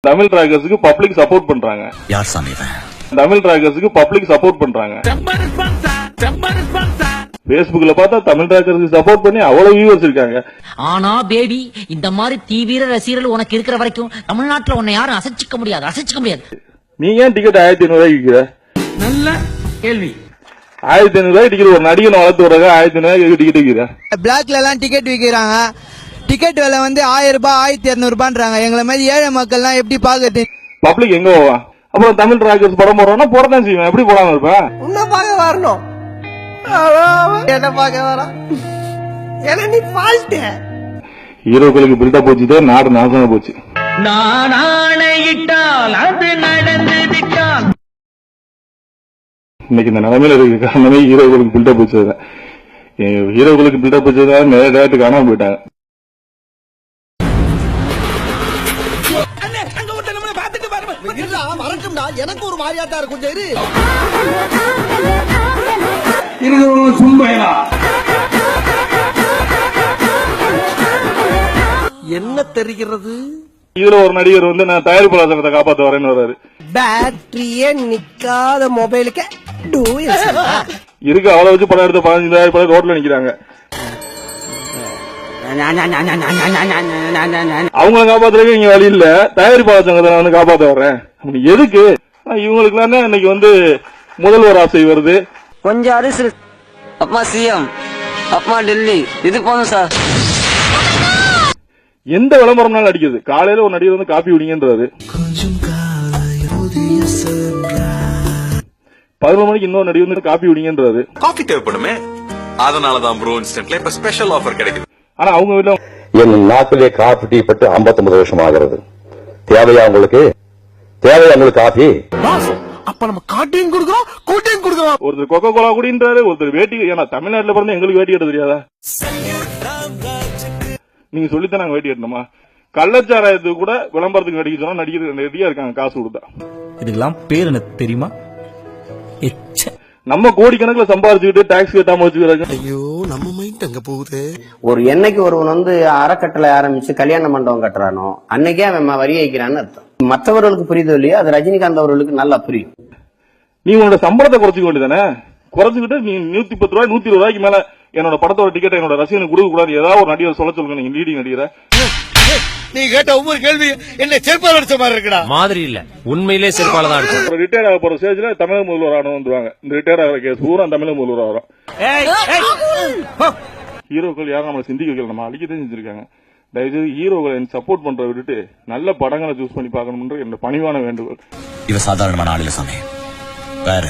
Tamil டிராகர்ஸ்க்கு public support பண்றாங்க. யார் சாமி இவன்? தமிழ் டிராகர்ஸ்க்கு பப்ளிக் சப்போர்ட் பண்றாங்க. Facebookல பார்த்தா தமிழ் டிராகர்ஸ்க்கு சப்போர்ட் பண்ணி அவ்வளவு வியூவர்ஸ் இருக்காங்க. ஆனா பேபி இந்த மாதிரி தீவிர ரசிகர்கள் உனக்கு இருக்கிற வரைக்கும் தமிழ்நாட்டுல உன்னை யாரும் அசைச்சிக்க முடியாது. நீ ஏன் டிக்கெட் 1500 ரூபாய்க்கு விற்கிற? நல்ல கேள்வி. 1500 ரூபாய் டிக்கெட் ஒரு நடிகனை வளர்த்து விடுறாங்க. 1500 ரூபாய்க்கு டிக்கெட் விற்கிற? பிளாக்ல எல்லாம் டிக்கெட் விற்கிறாங்க. டிக்கெட் விலை வந்து 1000 ரூபாய் 1200 ரூபான்றாங்க. எங்களை மாதிரி ஏழை மக்கள்லாம் எப்படி பாக்குறது? பப்ளிக் எங்க போவான்? அப்புறம் தமிழ் டிராகர்ஸ் படம் போடுறோம்னா போடதான் செய்வேன். எப்படி போடாம இருப்பேன்? உன்ன பாக்க வரணும், என்ன பாக்க வர நீ ஃபால்ட். ஹீரோக்களுக்கு பில்டப் போச்சுதே நாடு நாசமா போச்சு. நான் ஆணையிட்டால் அது நடந்து விட்டால். இன்னைக்கு இந்த நிலைமையில இருக்கு காரணமே ஹீரோக்களுக்கு பில்டப் போச்சது. ஹீரோக்களுக்கு பில்டப் போச்சதுனால நிறைய டேரக்டர் காணாம போயிட்டாங்க. எனக்கு ஒரு மாதிரியாத்தான் இருக்கும். என்ன தெரிகிறது? இதுல ஒரு நடிகர் வந்து நான் தயாரிப்பாளர் சங்கத்தை காப்பாத்த வரேன்னு வர்றாரு. பேட்டரியே நிக்காத மொபைலுக்கு இருக்கு அவ்வளவு வச்சு படம் எடுத்த 15 தயாரிப்பாளர் ரோட்ல நிக்கிறாங்க. அவங்களை காப்பாத்துறதுக்கு இங்க வழி இல்ல. தயாரிப்பாளர் சங்கத்தை வந்து காப்பாத்த வர்றேன். எதுக்கு? இவங்களுக்கு எல்லாம் இன்னைக்கு வந்து முதல்வர் ஆசை வருது. கொஞ்சம் அரிசி அப்பா சிஎம் அப்பா டெல்லி இது போதும் சார். எந்த விளம்பரம்னாலும் அடிக்குது. காலையில ஒரு நடிகர் வந்து காப்பி குடிங்கன்றாரு. 11 மணிக்கு இன்னொரு நடிகர் வந்து காப்பி குடிங்கன்றாரு. காஃபி தேவைப்படுமே, அதனாலதான் ப்ரோ இன்ஸ்டன்ட்ல இப்ப ஸ்பெஷல் ஆஃபர் கிடைக்குது. ஆனா அவங்க வீட்டுல என் நாட்டிலே காபி டீ பட்டு 59 வருஷம் ஆகிறது. தேவையா உங்களுக்கு? தேவையா உங்களுக்கு காபி? அப்ப நம்ம காட்டையும் கொடுக்கிறோம், கூட்டையும் கொடுக்கிறோம். ஒருத்தர் கொக்கோ கோலா குடின்றாரு, ஒருத்தர் வேட்டி. ஏன்னா தமிழ்நாட்டுல பிறந்த எங்களுக்கு வேட்டி கட்ட தெரியாதா? நீங்க சொல்லித்தான் நாங்க வேட்டி கட்டணுமா? கள்ளச்சாராயத்துக்கு கூட விளம்பரத்துக்கு நடிக்க சொன்னா நடிகர் ரெடியா இருக்காங்க காசு கொடுத்தா. இதுக்கெல்லாம் பேர் என்ன தெரியுமா? நம்ம கோடிக்கணக்கில் சம்பாதிச்சுக்கிட்டு டாக்ஸ் கட்டாம வச்சுக்கிறாங்க. ஐயோ நம்ம மைண்ட் அங்க போகுது. ஒரு என்னைக்கு ஒருவன் வந்து அறக்கட்டளை ஆரம்பிச்சு கல்யாண மண்டபம் கட்டுறானோ அன்னைக்கே அவன் வரி வைக்கிறான்னு அர்த்தம். மற்றவர்களுக்கு புரியுதோ இல்லையா, அது ரஜினிகாந்த் அவர்களுக்கு நல்லா புரியும். நீ உன்னோட சம்பளத்தை குறைச்சிக்க வேண்டியதானே? குறைச்சுக்கிட்டு நீ 110 ரூபாய் 120 ரூபாய்க்கு மேல என்னோட படத்தோட டிக்கெட் என்னோட ரசிகனுக்கு கொடுக்க கூடாது. ஏதாவது ஒரு நடிகர் சொல்ல சொல்லுங்க. நீங்க லீடிங் நடிகரை நீ கேட்ட ஒவ்வொரு கேள்வி என்ன செருப்பால் அடிச்ச மாதிரி இருக்குடா. மாதிரி இல்ல, உண்மையிலே செருப்பால தான் அடிச்சோம். ஒரு ரிட்டையர் ஆக போற ஸ்டேஜ்ல தமிழக முதல்வர் ஆனவங்க வந்துருவாங்க. இந்த ரிட்டையர் ஆகிற கேஸ் பூரா தமிழக முதல்வர் ஆகிறோம். ஹீரோக்கள் யாரும் நம்மளை சிந்திக்க வைக்கல, நம்ம அழிக்கதான் செஞ்சிருக்காங்க. தயவுசெய்து ஹீரோக்களை சப்போர்ட் பண்றதை விட்டுட்டு நல்ல படங்களை சூஸ் பண்ணி பார்க்கணும்ன்ற என்னோட பணிவான வேண்டுகோள். இவ சாதாரணமான ஆள் இல்ல சாமி, வேற